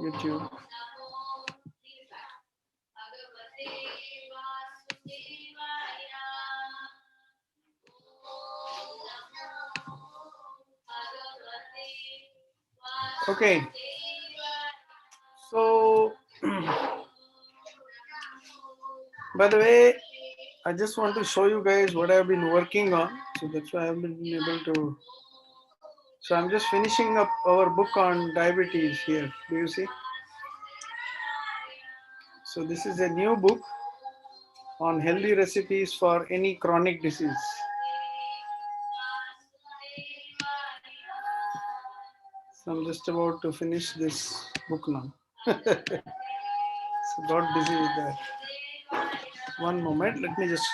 YouTube. Okay. So, by the way, I just want to show you guys what I've been working on. So that's why I've been able to. So I'm just finishing up our book on diabetes here. Do you see? So this is a new book on healthy recipes for any chronic disease. So I'm just about to finish this book now. So got busy with that. One moment, let me just.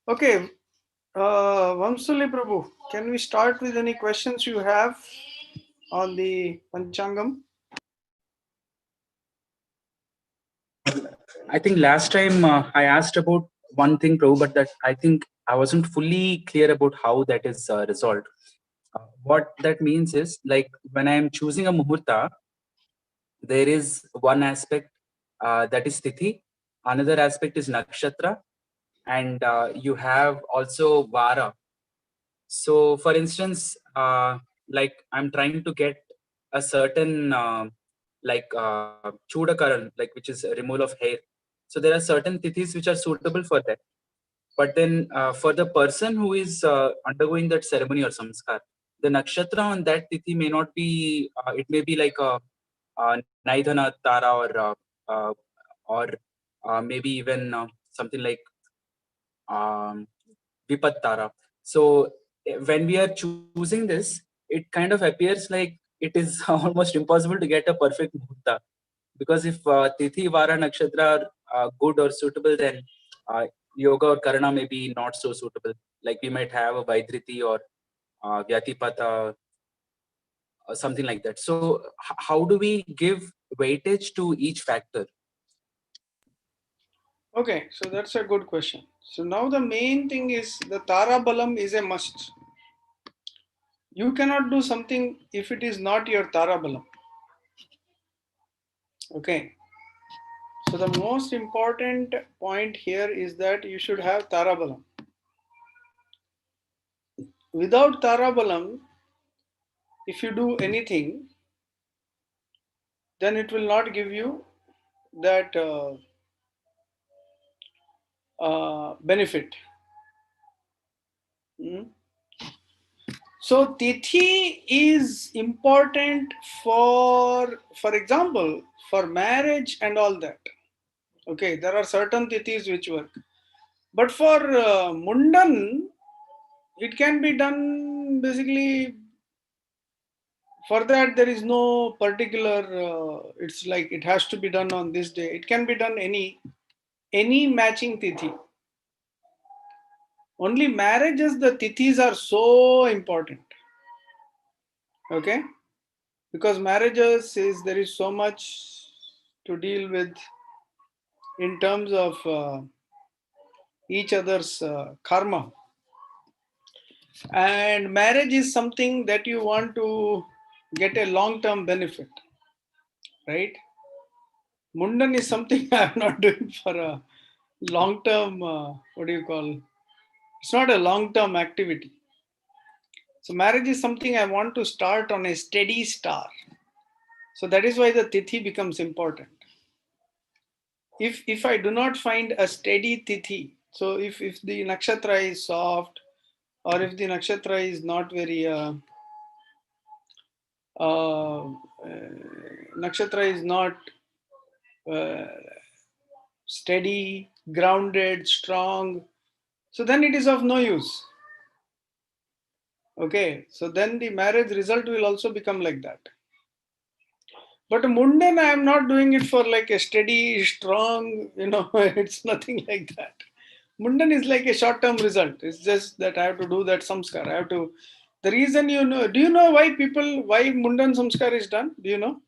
Okay, Vamsuli Prabhu, can we start with any questions you have on the Panchangam? I think last time I asked about one thing, Prabhu, but that I think I wasn't fully clear about how that is resolved. What that means is, like, when I am choosing a muhurta, there is one aspect that is tithi, another aspect is nakshatra, and you have also vara. So, for instance, like I'm trying to get a certain chudakaran, like which is removal of hair. So there are certain tithis which are suitable for that. But then for the person who is undergoing that ceremony or samskar, the nakshatra on that tithi may not be. It may be like a Naidhana Tara uh, or maybe even something like um, Vipat Tara. So when we are choosing this, it kind of appears like it is almost impossible to get a perfect muhurta. Because if Tithi, Vara, Nakshatra are good or suitable, then Yoga or Karana may be not so suitable. Like we might have a Vaidriti or Vyatipata or something like that. So how do we give weightage to each factor? Okay, so that's a good question. So now the main thing is the Tara Balam is a must. You cannot do something if it is not your Tara Balam. Okay. So the most important point here is that you should have Tara Balam. Without Tara Balam, if you do anything, then it will not give you that benefit. Mm. So tithi is important for example, for marriage and all that. Okay, there are certain tithis which work, but for mundan, it can be done basically. For that, there is no particular. It's like it has to be done on this day. It can be done any matching tithi. Only marriages, the tithis are so important. Okay, because marriages is there is so much to deal with in terms of each other's karma, and marriage is something that you want to get a long-term benefit, right? Mundan is something I'm not doing for a long-term. What do you call? It's not a long-term activity. So marriage is something I want to start on a steady star. So that is why the tithi becomes important. If I do not find a steady tithi, so if the nakshatra is soft, or if the nakshatra is not very nakshatra is not uh, steady, grounded, strong, so then it is of no use. Okay, so then the marriage result will also become like that. But Mundan, I am not doing it for like a steady, strong, it's nothing like that. Mundan is like a short-term result. It's just that I have to do that samskar. I have to. The reason you know, do you know why Mundan samskar is done? Do you know?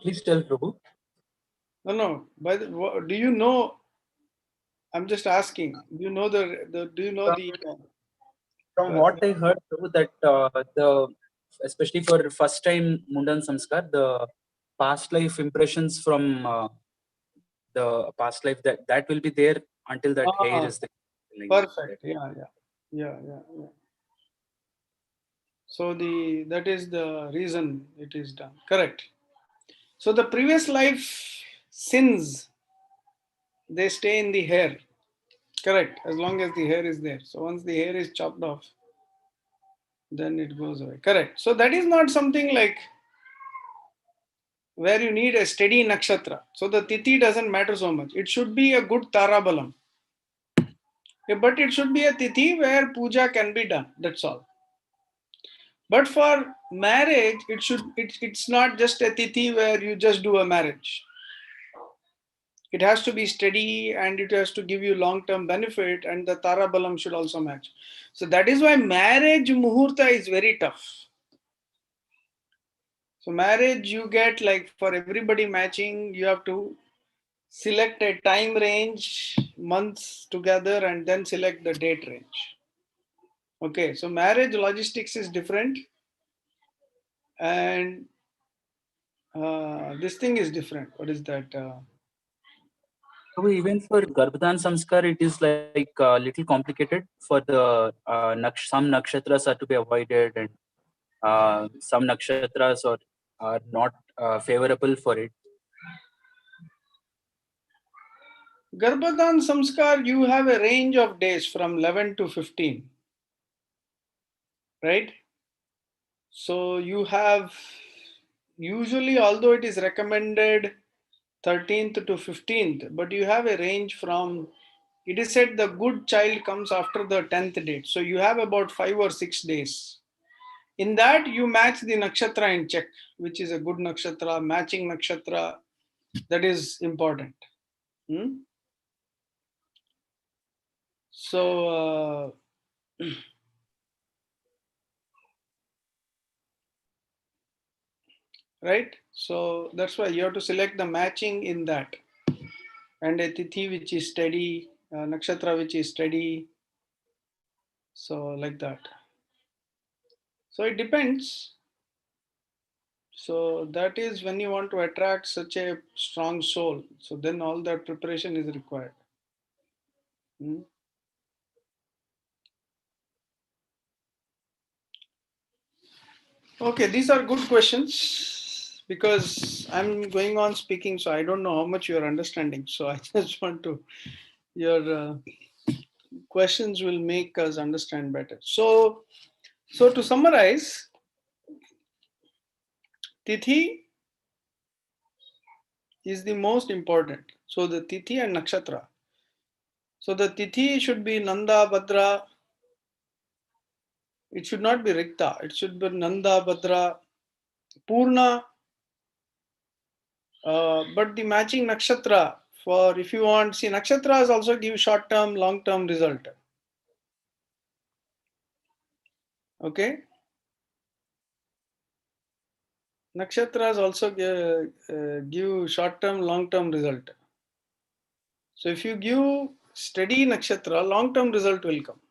Please tell Prabhu. No, no. Do you know? I'm just asking. Do you know the do you know From, the from what I heard, Prabhu, that the especially for first time Mundan Samskar, the past life impressions from the past life that will be there until that hair is ah, there. perfect. Yeah, yeah, yeah, yeah, yeah. So the that is the reason it is done. Correct. So the previous life sins, they stay in the hair. Correct. As long as the hair is there. So once the hair is chopped off, then it goes away. Correct. So that is not something like where you need a steady nakshatra. So the tithi doesn't matter so much. It should be a good tarabalam. But it should be a tithi where puja can be done. That's all. But for marriage, it's not just a tithi where you just do a marriage. It has to be steady and it has to give you long term benefit, and the tarabalam should also match. So that is why marriage muhurta is very tough. So marriage you get like for everybody matching, you have to select a time range, months together, and then select the date range. Okay, so marriage logistics is different, and this thing is different. What is that? So even for Garbhadan Samskar, it is like a little complicated for the some nakshatras are to be avoided, and some nakshatras are not favorable for it. Garbhadan samskar, you have a range of days from 11 to 15, right? So you have usually, although it is recommended 13th to 15th, but you have a range from, it is said the good child comes after the 10th date. So you have about 5 or 6 days. In that, you match the nakshatra and check which is a good nakshatra, matching nakshatra. That is important. Hmm? So, right? So that's why you have to select the matching in that, and a tithi which is steady, nakshatra which is steady. So like that. So it depends. So that is when you want to attract such a strong soul. So then all that preparation is required. Hmm. Okay, these are good questions because I'm going on speaking, so I don't know how much you are understanding. So I just want to, your questions will make us understand better. So to summarize, tithi is the most important. So the tithi and nakshatra. So the tithi should be Nanda, Bhadra. It should not be Rikta. It should be Nanda, Bhadra, Purna. But the matching nakshatra, for if you want, see, nakshatras also give short term, long term result. Okay, nakshatras also give short term, long term result. So if you give steady nakshatra, long term result will come,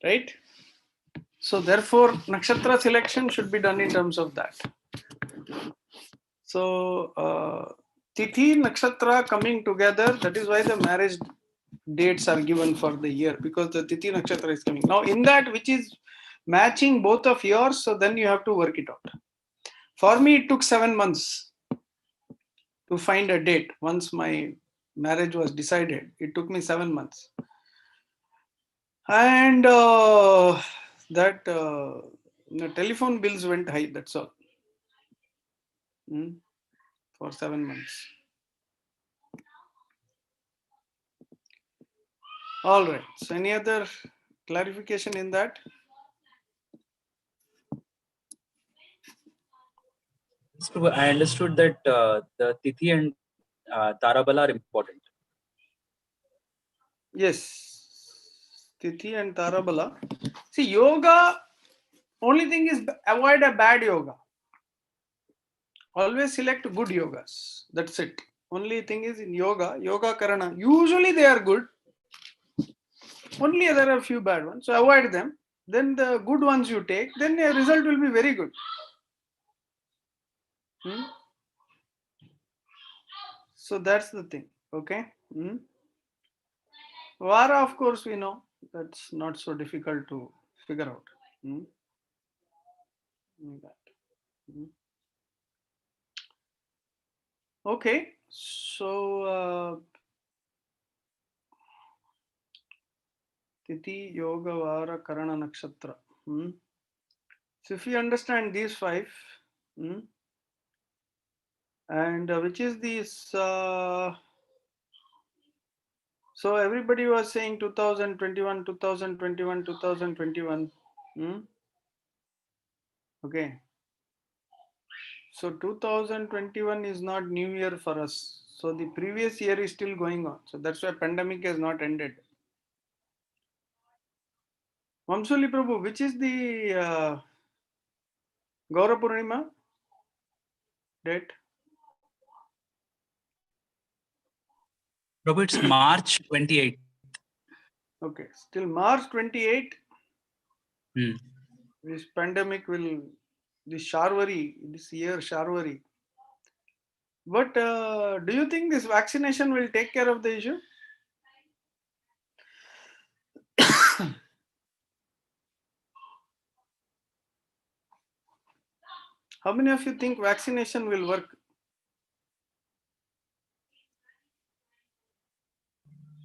right? So therefore, nakshatra selection should be done in terms of that. So tithi nakshatra coming together. That is why the marriage dates are given for the year, because the tithi nakshatra is coming now. In that, which is matching both of yours, so then you have to work it out. For me, it took 7 months to find a date. Once my marriage was decided, it took me 7 months, and that the telephone bills went high. That's all. Hmm, for 7 months. All right. So, any other clarification in that? So I understood that the Tithi and Tarabala are important. Yes, Tithi and Tarabala. See, yoga, only thing is avoid a bad yoga. Always select good yogas. That's it. Only thing is in yoga, yoga karana. Usually they are good. Only there are a few bad ones. So avoid them. Then the good ones you take, then your result will be very good. Hmm? So that's the thing. Okay. Hmm? Vara, of course, we know that's not so difficult to figure out. Hmm? That. Hmm. Okay. So Tithi, Yoga, Vara, Karana, Nakshatra. Hmm? So if you understand these five, hmm, and which is this? So everybody was saying 2021, 2021, 2021. Hmm? Okay. So 2021 is not New Year for us. So the previous year is still going on. So that's why pandemic has not ended. Vamsuli Prabhu, which is the Gaura Purnima date? Prabhu, it's March 28th. Okay, still March 28, Hmm. this pandemic will, this Sharwari, this year Sharwari. But do you think this vaccination will take care of the issue? How many of you think vaccination will work?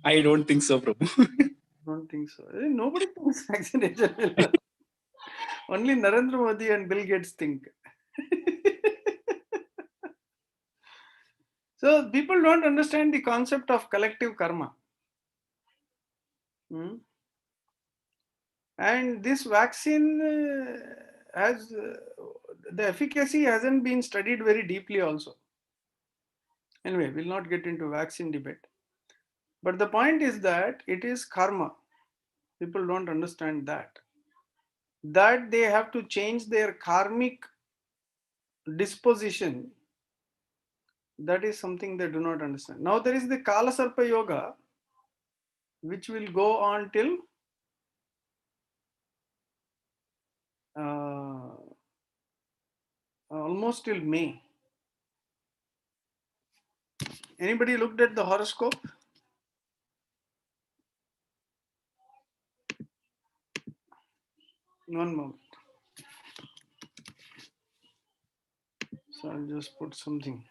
I don't think so, Prabhu. I don't think so. Nobody thinks vaccination will work. Only Narendra Modi and Bill Gates think. So people don't understand the concept of collective karma. Hmm? And this vaccine has the efficacy hasn't been studied very deeply also. Anyway, we'll not get into vaccine debate. But the point is that it is karma. People don't understand that. That they have to change their karmic disposition. That is something they do not understand. Now there is the Kala Sarpa Yoga, which will go on till uh, almost till May. Anybody looked at the horoscope? One moment. So I'll just put something.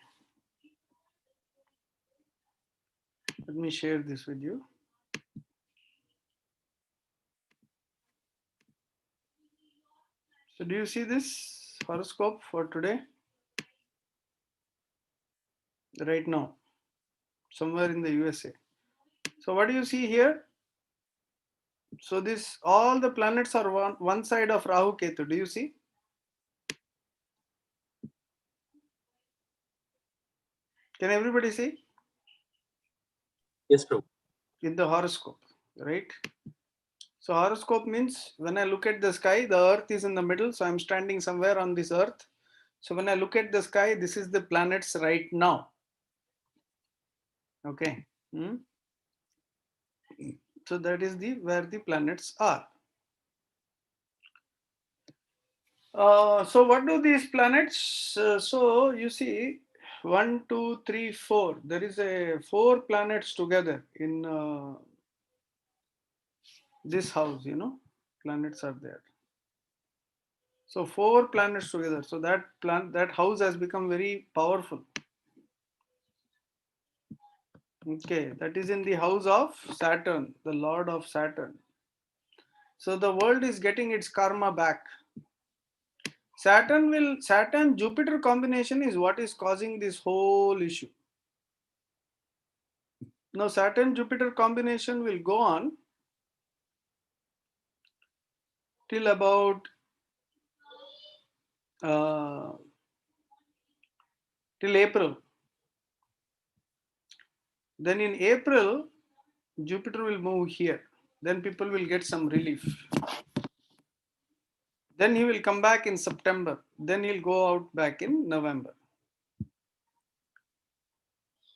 Let me share this with you. So do you see this horoscope for today? Right now, somewhere in the USA. So what do you see here? So this all the planets are one side of Rahu Ketu. Do you see? Can everybody see? Yes, Prabhu. In the horoscope, right? So horoscope means when I look at the sky, the earth is in the middle. So I'm standing somewhere on this earth. So when I look at the sky, this is the planets right now. Okay. Hmm? So that is the where the planets are. So what do these planets? So you see, one, two, three, four. There is a four planets together in this house. Planets are there. So four planets together. So that house has become very powerful. Okay, that is in the house of Saturn, the Lord of Saturn. So the world is getting its karma back. Saturn Jupiter combination is what is causing this whole issue. Now Saturn Jupiter combination will go on till about uh, till April. Then in April Jupiter will move here. Then people will get some relief. Then he will come back in September. Then he'll go out back in November.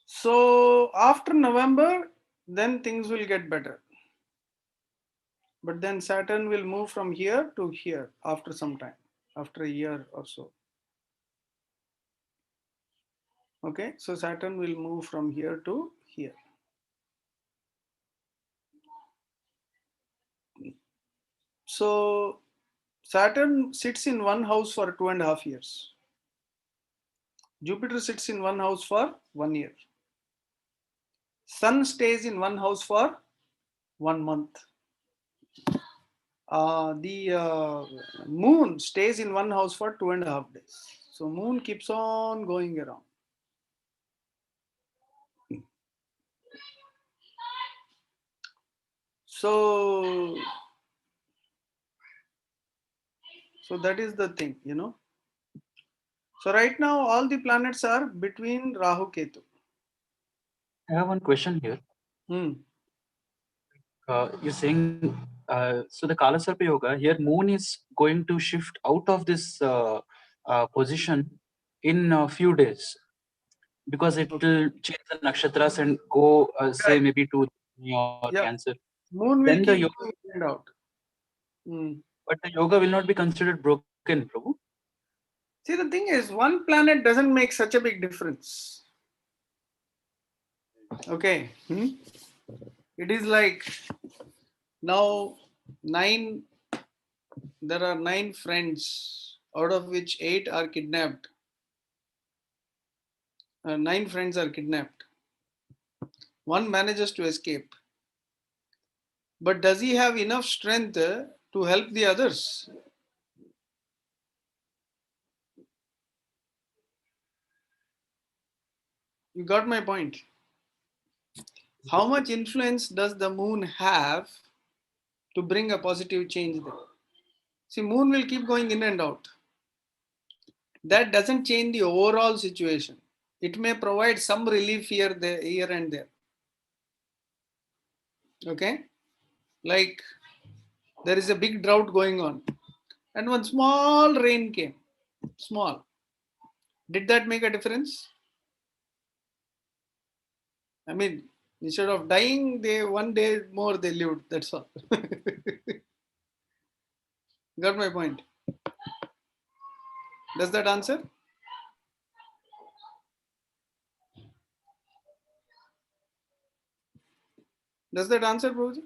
So after November, then things will get better. But then Saturn will move from here to here after some time, after a year or so. Okay, so Saturn will move from here to here. So Saturn sits in one house for 2.5 years. Jupiter sits in one house for 1 year. Sun stays in one house for 1 month. The moon stays in one house for 2.5 days. So moon keeps on going around. So so that is the thing. So right now all the planets are between Rahu Ketu. I have one question here. Hmm. You're saying so the Kala Sarpa Yoga here, moon is going to shift out of this position in a few days because it Okay. will change the nakshatras and go say Correct. maybe to Gemini or Yeah. Cancer. Moon will Then the keep yoga, going in and out. Hmm. but the yoga will not be considered broken, Prabhu. See, the thing is, one planet doesn't make such a big difference. Okay. It is like now nine. There are 9 friends, out of which 8 are kidnapped. 9 friends are kidnapped. One manages to escape. But does he have enough strength to help the others? You got my point. How much influence does the moon have to bring a positive change there? See, moon will keep going in and out. That doesn't change the overall situation. It may provide some relief here and there. Okay? Like there is a big drought going on, and one small rain came. Small. Did that make a difference? I mean, instead of dying, they one day more they lived. That's all. Got my point? Does that answer? Does that answer, Prabhuji?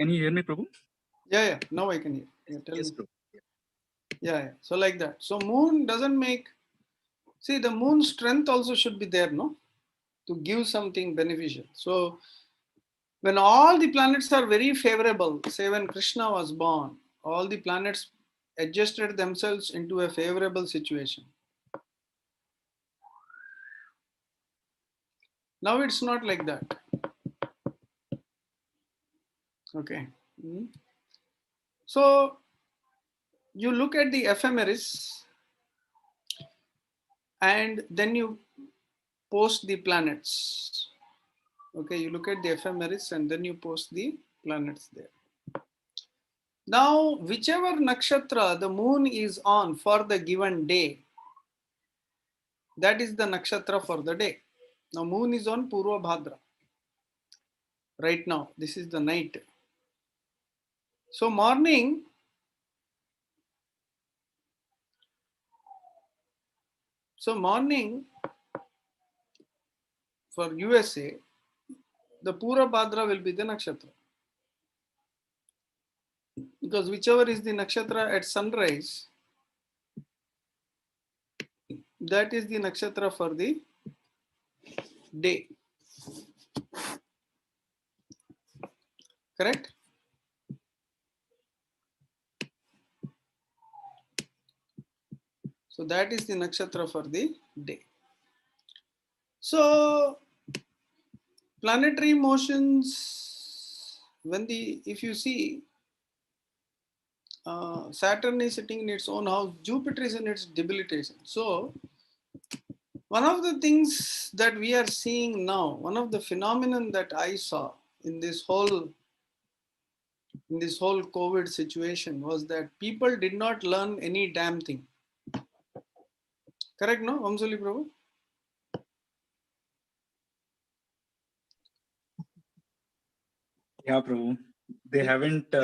Can you hear me, Prabhu? Yeah, yeah. Now I can hear. Yeah, tell Yes, me. Prabhu. Yeah, yeah. So like that. So moon doesn't make. See, the moon strength also should be there, no, to give something beneficial. So when all the planets are very favorable, say when Krishna was born, all the planets adjusted themselves into a favorable situation. Now it's not like that. Okay. So you look at the ephemeris and then you post the planets. Okay, you look at the ephemeris and then you post the planets there. Now, whichever nakshatra the moon is on for the given day, that is the nakshatra for the day. Now, moon is on Purva Bhadra. Right now, this is the night. So, morning for USA, the Purva Bhadra will be the nakshatra. Because whichever is the nakshatra at sunrise, that is the nakshatra for the day. Correct? So that is the nakshatra for the day. So planetary motions, if you see, Saturn is sitting in its own house, Jupiter is in its debilitation. So One of the things that we are seeing now, one of the phenomenon that I saw in this whole COVID situation was that people did not learn any damn thing. Correct, no, Vamsali Prabhu? Yeah, Prabhu. They haven't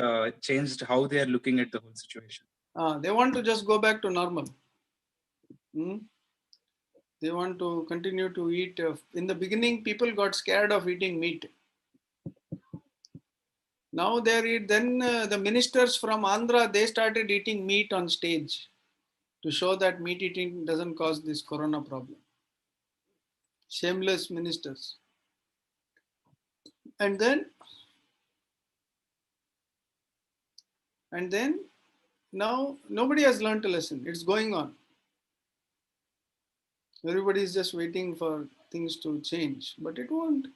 changed how they are looking at the whole situation. They want to just go back to normal. Hmm? They want to continue to eat. In the beginning, people got scared of eating meat. Now they're then the ministers from Andhra, they started eating meat on stage to show that meat eating doesn't cause this corona problem. Shameless ministers. And then and then now nobody has learned a lesson. It's going on. Everybody is just waiting for things to change, but it won't.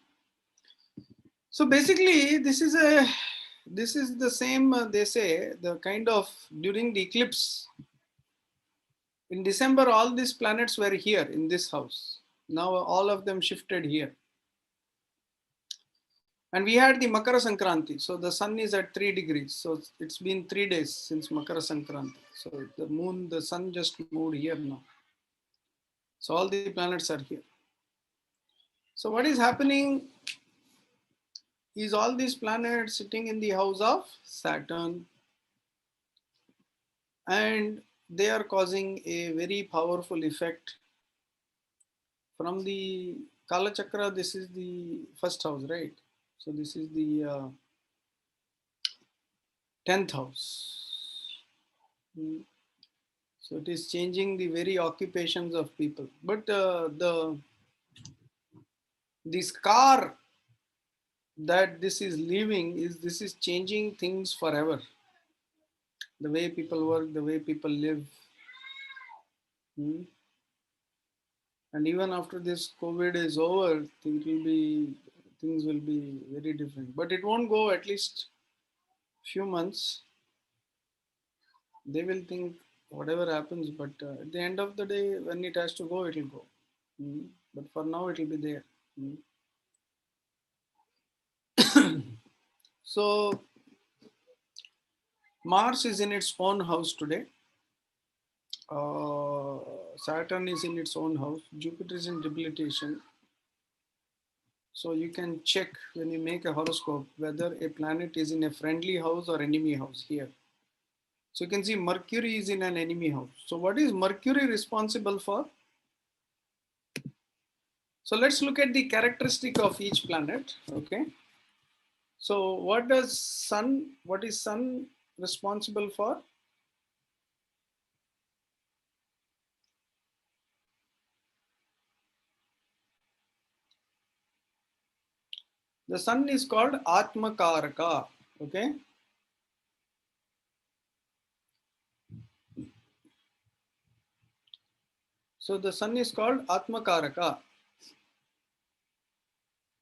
So basically, this is the same. They say the kind of during the eclipse in December, all these planets were here in this house. Now all of them shifted here, and we had the Makara Sankranti. So the sun is at 3 degrees. So it's been 3 days since Makara Sankranti. So the moon, the sun just moved here now. So all the planets are here. So what is happening is all these planets sitting in the house of Saturn, and they are causing a very powerful effect from the Kala Chakra. This is the first house, right? So this is the 10th house. Hmm. So it is changing the very occupations of people. But the scar that this is leaving is this is changing things forever. The way people work, the way people live. Hmm. And even after this COVID is over, things will be very different. But it won't go at least few months. They will think whatever happens, but at the end of the day, when it has to go, it will go. Mm. But for now, it will be there. Mm. So Mars is in its own house today. Uh, Saturn is in its own house. Jupiter is in debilitation. So you can check when you make a horoscope whether a planet is in a friendly house or enemy house here. So you can see Mercury is in an enemy house. So what is Mercury responsible for? So let's look at the characteristic of each planet. Okay. So what is Sun responsible for? The Sun is called Atmakaraka. Okay. So the Sun is called Atmakaraka.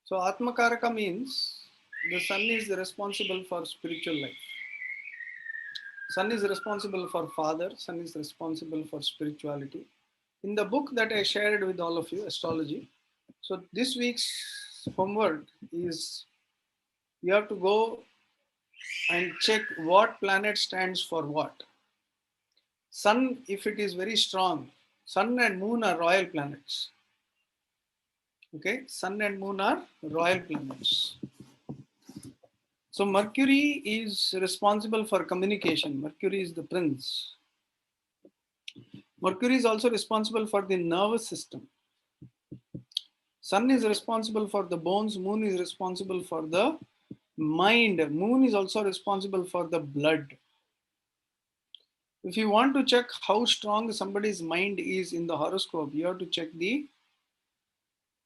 So Atmakaraka means the Sun is responsible for spiritual life. Sun is responsible for father, Sun is responsible for spirituality. In the book that I shared with all of you, Astrology, so this week's homework is you have to go and check what planet stands for what. Sun, if it is very strong, Sun and Moon are royal planets. Okay, Sun and Moon are royal planets. So Mercury is responsible for communication. Mercury is the prince. Mercury is also responsible for the nervous system. Sun is responsible for the bones. Moon is responsible for the mind. Moon is also responsible for the blood. If you want to check how strong somebody's mind is in the horoscope, you have to check the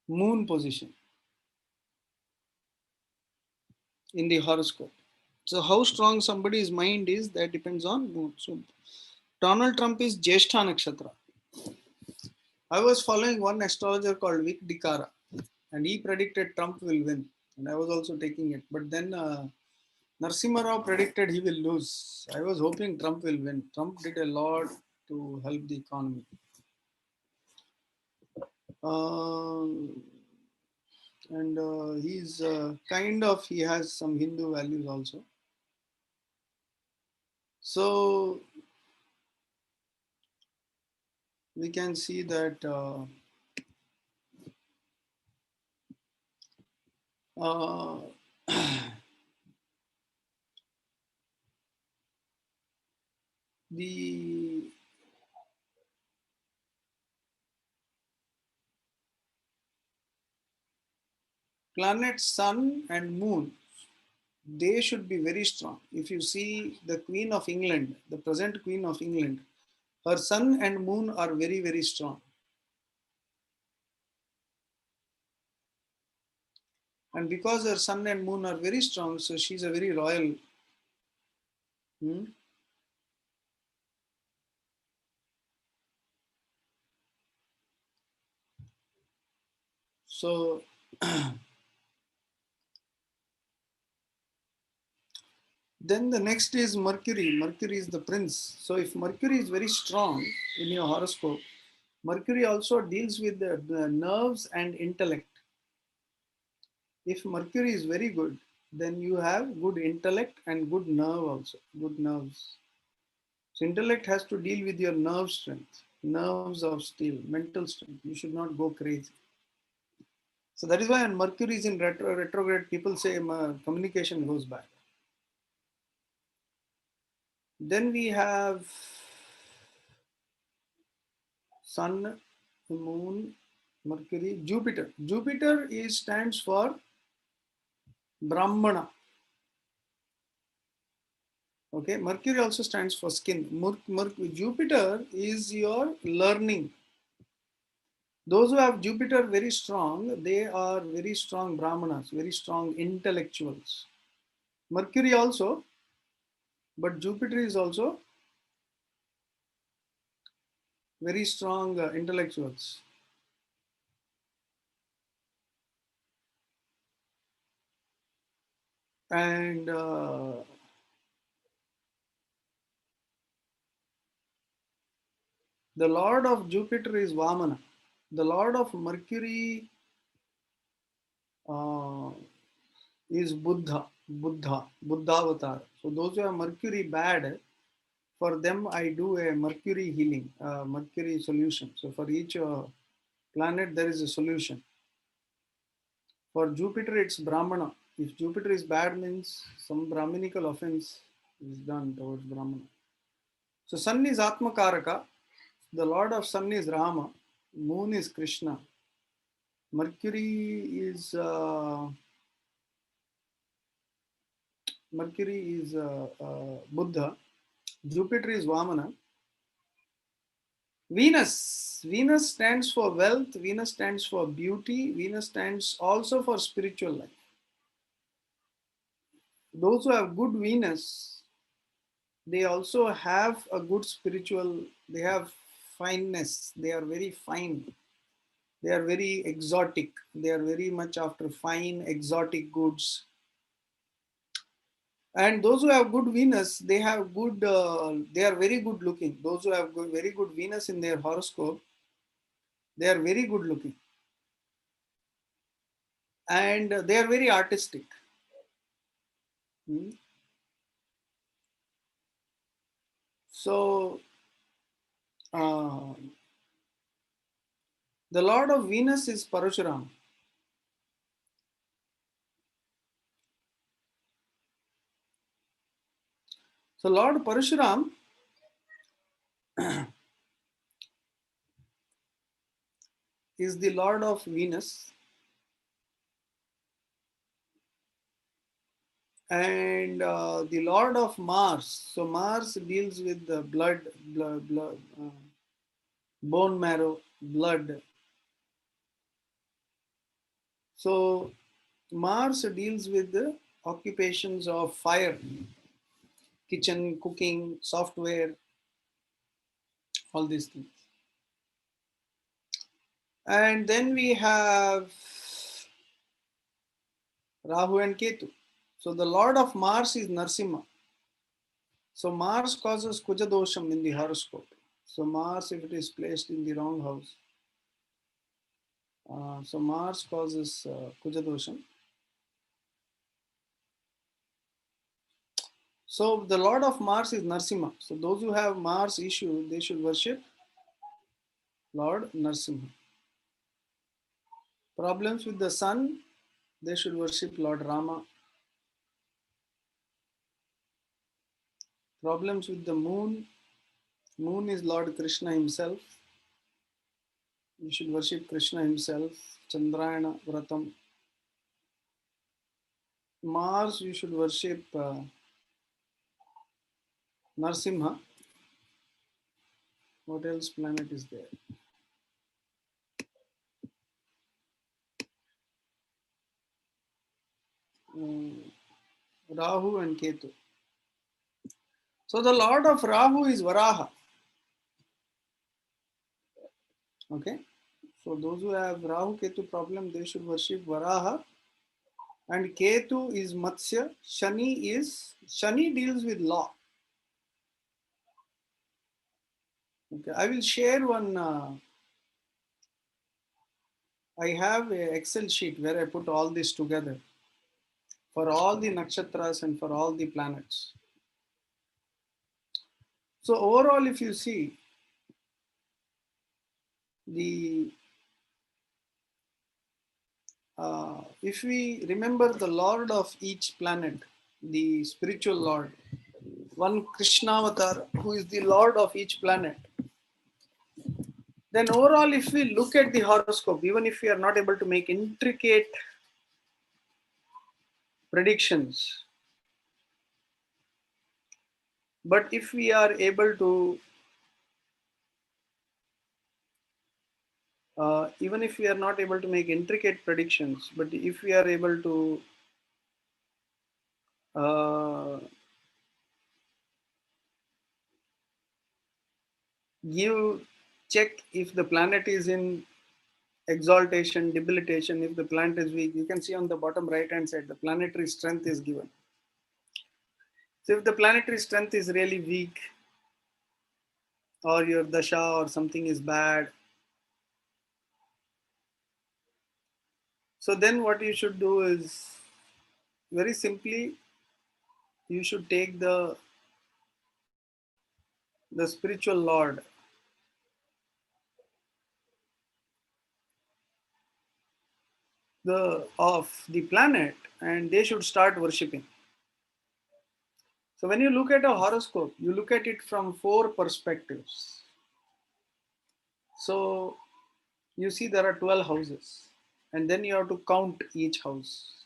moon position in the horoscope. So how strong somebody's mind is, that depends on moon. So Donald Trump is Jeshta Nakshatra. I was following one astrologer called Vic Dikara, and he predicted Trump will win, and I was also taking it. But then Narsimha Rao predicted he will lose. I was hoping Trump will win. Trump did a lot to help the economy. Um, and he's kind of, he has some Hindu values also. So we can see that uh, the planet Sun and Moon, they should be very strong. If you see the Queen of England, the present Queen of England, her Sun and Moon are very, very strong. And because her Sun and Moon are very strong, so she's a very royal. Hmm? So then the next is Mercury. Mercury is the prince. So if Mercury is very strong in your horoscope, Mercury also deals with the nerves and intellect. If Mercury is very good, then you have good intellect and good nerve also, good nerves. So intellect has to deal with your nerve strength, nerves of steel, mental strength. You should not go crazy. So that is why when Mercury is in retrograde, people say communication goes bad. Then we have Sun, Moon, Mercury, Jupiter. Jupiter is stands for Brahmana. Okay, Mercury also stands for skin. Jupiter is your learning. Those who have Jupiter very strong, they are very strong Brahmanas, very strong intellectuals. Mercury also, but Jupiter is also very strong intellectuals. And the Lord of Jupiter is Vamana. The Lord of Mercury uh, is Buddha avatar. So those who have Mercury bad, for them I do a Mercury healing, Mercury solution. So for each planet there is a solution. For Jupiter it's Brahmana. If Jupiter is bad means some Brahminical offense is done towards Brahmana. So Sun is Atma Karaka. The Lord of Sun is Rama. Moon is Krishna. Mercury is Buddha. Jupiter is Vamana. Venus stands for wealth. Venus stands for beauty. Venus stands also for spiritual life. Those who have good Venus, they also have a good spiritual. They have fineness. They are very fine. They are very exotic. They are very much after fine exotic goods. And those who have good Venus, they have good. They are very good looking. Those who have very good Venus in their horoscope, they are very good looking, and they are very artistic. Hmm. So uh, the Lord of Venus is Parashuram. So Lord Parashuram is the Lord of Venus, and the Lord of Mars. So Mars deals with the bone marrow, blood. So Mars deals with the occupations of fire, kitchen, cooking, software, all these things. And then we have Rahu and Ketu. So the Lord of Mars is Narsimha. So Mars causes Kuja dosham in the horoscope. So Mars, if it is placed in the wrong house, So Mars causes Kuja dosha. So the Lord of Mars is Narsimha. So those who have Mars issue, they should worship Lord Narsimha. Problems with the Sun, they should worship Lord Rama. Problems with the Moon, Moon is Lord Krishna himself. You should worship Krishna himself. Chandrayana Vratam. Mars, you should worship Narsimha. What else planet is there? Um, Rahu and Ketu. So the Lord of Rahu is Varaha. Okay. So those who have Rahu Ketu problem, they should worship Varaha. And Ketu is Matsya. Shani deals with law. Okay. I will share one. I have a Excel sheet where I put all this together for all the nakshatras and for all the planets. So overall, if you see the if we remember the Lord of each planet, the spiritual Lord, one Krishna avatar who is the Lord of each planet, then overall, if we look at the horoscope, even if we are not able to make intricate predictions, but if we are able to, even if we are not able to make intricate predictions, but if we are able to uh, give check if the planet is in exaltation, debilitation, if the planet is weak, you can see on the bottom right hand side the planetary strength is given. So if the planetary strength is really weak, or your dasha or something is bad, so then what you should do is very simply you should take the spiritual lord, the of the planet, and they should start worshipping. So when you look at a horoscope, you look at it from four perspectives. So you see there are 12 houses, and then you have to count each house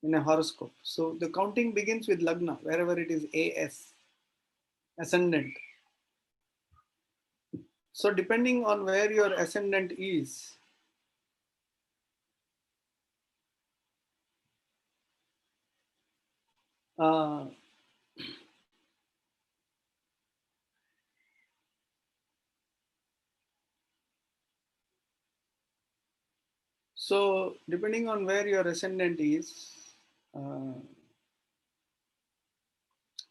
in a horoscope. So the counting begins with lagna, wherever it is AS, ascendant. So depending on where your ascendant is, uh, so depending on where your ascendant is uh,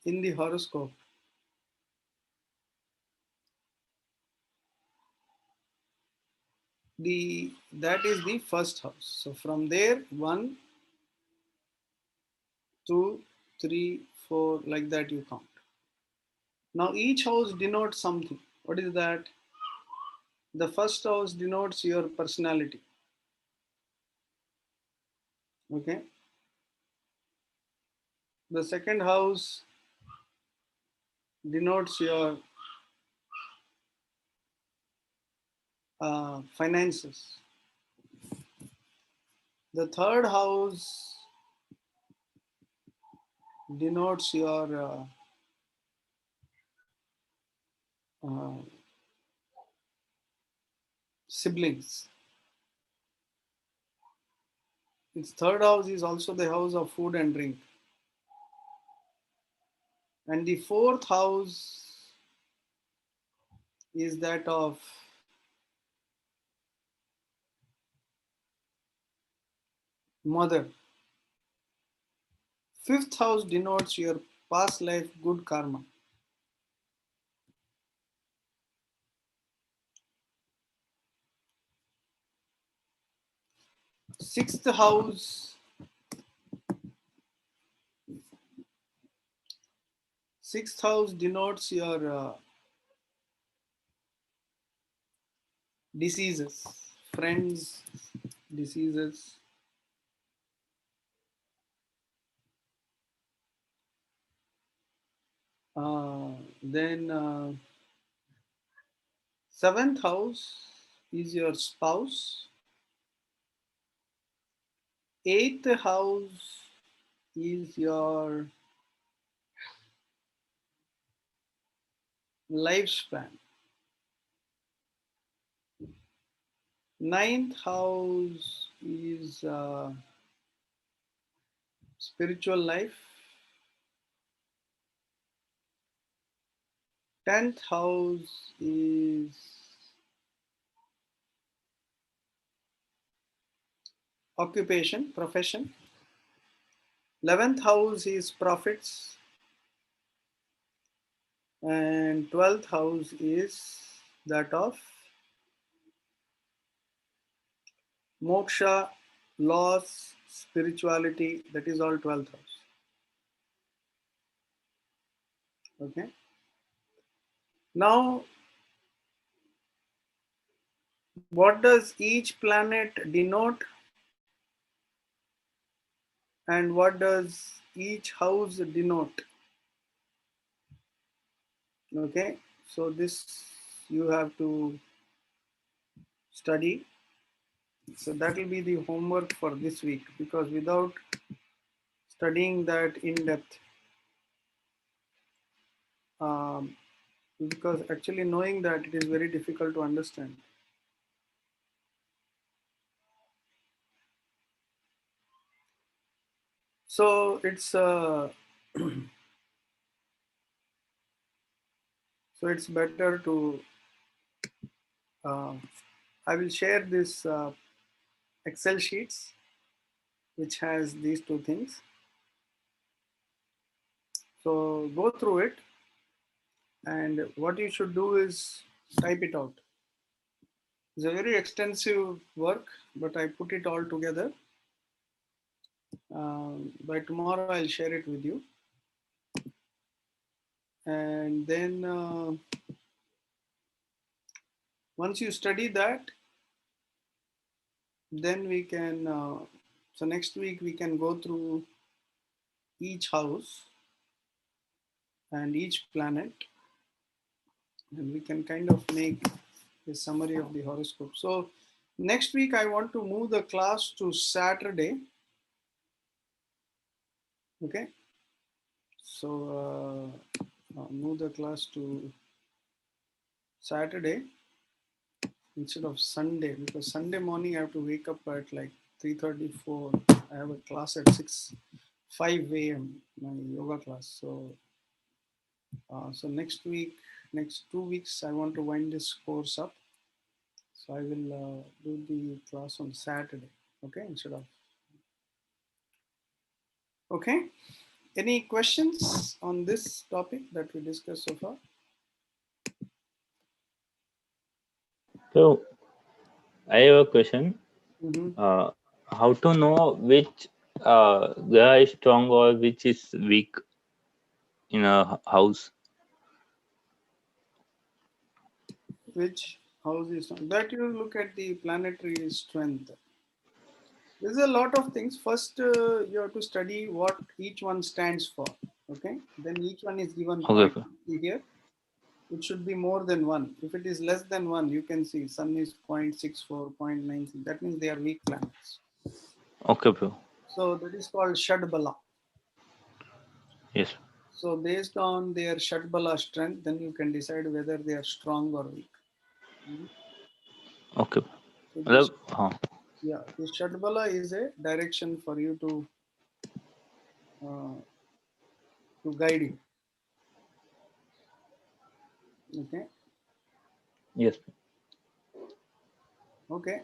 in the horoscope, the that is the first house. So from there, 1, 2, 3, 4, like that you count. Now each house denotes something. What is that? The first house denotes your personality. Okay. The second house denotes your finances. The third house denotes your uh, siblings. Its third house is also the house of food and drink. And the fourth house is that of mother. Fifth house denotes your past life good karma. Sixth house. Sixth house denotes your diseases, friends, diseases. Then seventh house is your spouse. Eighth house is your lifespan. Ninth house is spiritual life. 10th house is occupation, profession. 11th house is profits. And 12th house is that of moksha, loss, spirituality. That is all 12th house. Okay. Now, what does each planet denote? And what does each house denote? Okay. So, this you have to study. So, that will be the homework for this week, because without studying that in depth, um, because actually knowing that, it is very difficult to understand. So it's better to uh, I will share this Excel sheets which has these two things. So go through it, and what you should do is type it out. It's a very extensive work, but I put it all together. By tomorrow, I'll share it with you. And then once you study that, then we can. So next week we can go through each house and each planet, and we can kind of make a summary of the horoscope. So next week I want to move the class to Saturday. Okay, so move the class to Saturday instead of Sunday, because Sunday morning I have to wake up at like 3:34. I have a class at 5 a.m. my yoga class. So next week, next 2 weeks, I want to wind this course up. So I will do the class on Saturday. Okay, instead of. Okay. Any questions on this topic that we discussed so far? So I have a question. Mm-hmm. Uh, how to know which graha is strong or which is weak in a house? Which house is strong? That you look at the planetary strength. There's a lot of things. First, you have to study what each one stands for. Okay. Then each one is given Okay, point. sir. See here, it should be more than one. If it is less than one, you can see Sun is 0.64, 0.96. That means they are weak planets. Okay, bro. So that is called Shadbala. Yes. So based on their Shadbala strength, then you can decide whether they are strong or weak. Mhm. Okay. So this, मतलब, हाँ. yeah, this Shadbala is a direction for you uh, to guide you. Okay, Yes. okay.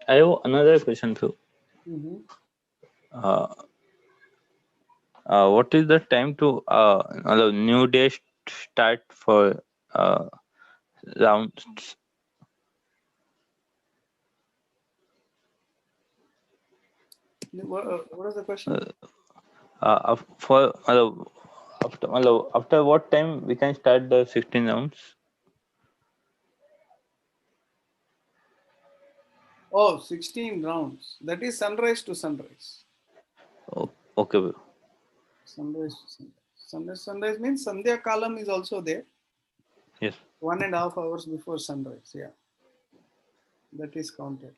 I have another question too. Mm-hmm. Uh, what is the time to new day start for uh, rounds? What is the question? Uh, for after what time we can start the 16 rounds? Oh, 16 rounds. That is sunrise to sunrise. Oh, okay, bro. Sunrise to sunrise. Sunrise means Sandhya Kalam is also there. Yes. 1.5 hours before sunrise. Yeah, that is counted.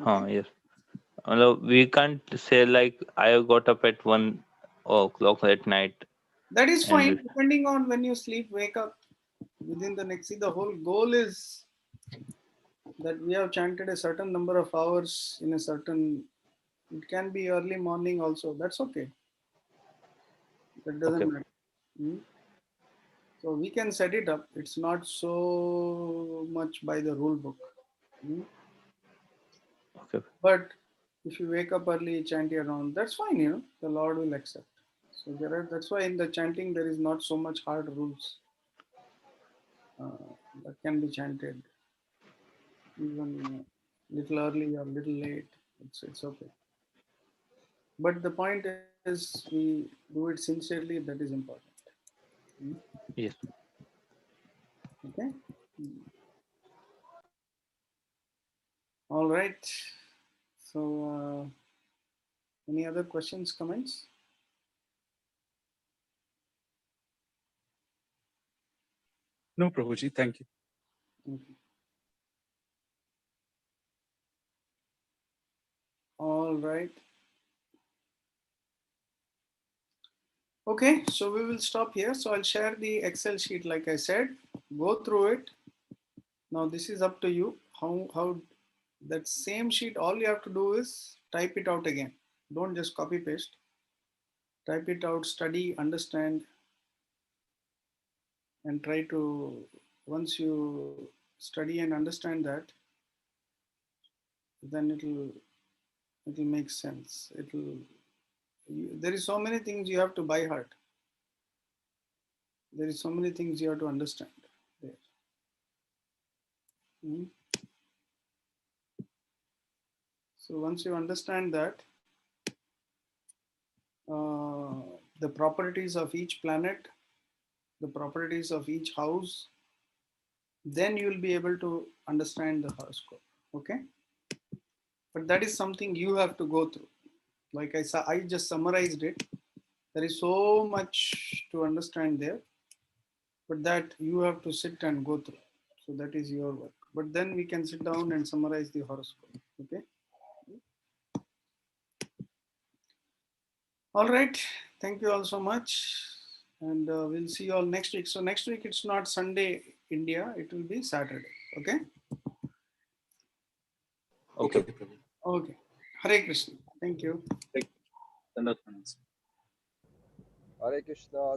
Okay. Yes. We can't say like I got up at 1 o'clock at night That is and fine, depending on when you sleep, wake up within the next. See, the whole goal is that we have chanted a certain number of hours in a certain. It can be early morning also. That's okay. That doesn't okay, matter. Hmm? So we can set it up. It's not so much by the rule book. Hmm? okay, But if you wake up early, chant your round, that's fine. The Lord will accept. So that's why in the chanting there is not so much hard rules that can be chanted even little early or little late. It's okay. But the point is we do it sincerely. That is important. Hmm? yes, Okay. All right. So any other questions, comments? No, Prabhuji, thank you. Okay. All right. Okay, so we will stop here. So I'll share the Excel sheet like I said. Go through it. Now this is up to you. How that same sheet, all you have to do is type it out again. Don't just copy paste. Type it out, study, understand, and try to once you study and understand that, then it'll make sense. There is so many things you have to by heart. There is so many things you have to understand there. Mm. So once you understand that, uh, the properties of each planet, the properties of each house, then you will be able to understand the horoscope. Okay, but that is something you have to go through. Like I just summarized it. There is so much to understand there, but that you have to sit and go through. So that is your work. But then we can sit down and summarize the horoscope. Okay. All right. Thank you all so much. And we'll see you all next week. So next week it's not Sunday, India. It will be Saturday. Okay. okay. Okay, Prabhu. Okay. Hare Krishna. Thank you. Like, Dandavat Pranam. Hare Krishna.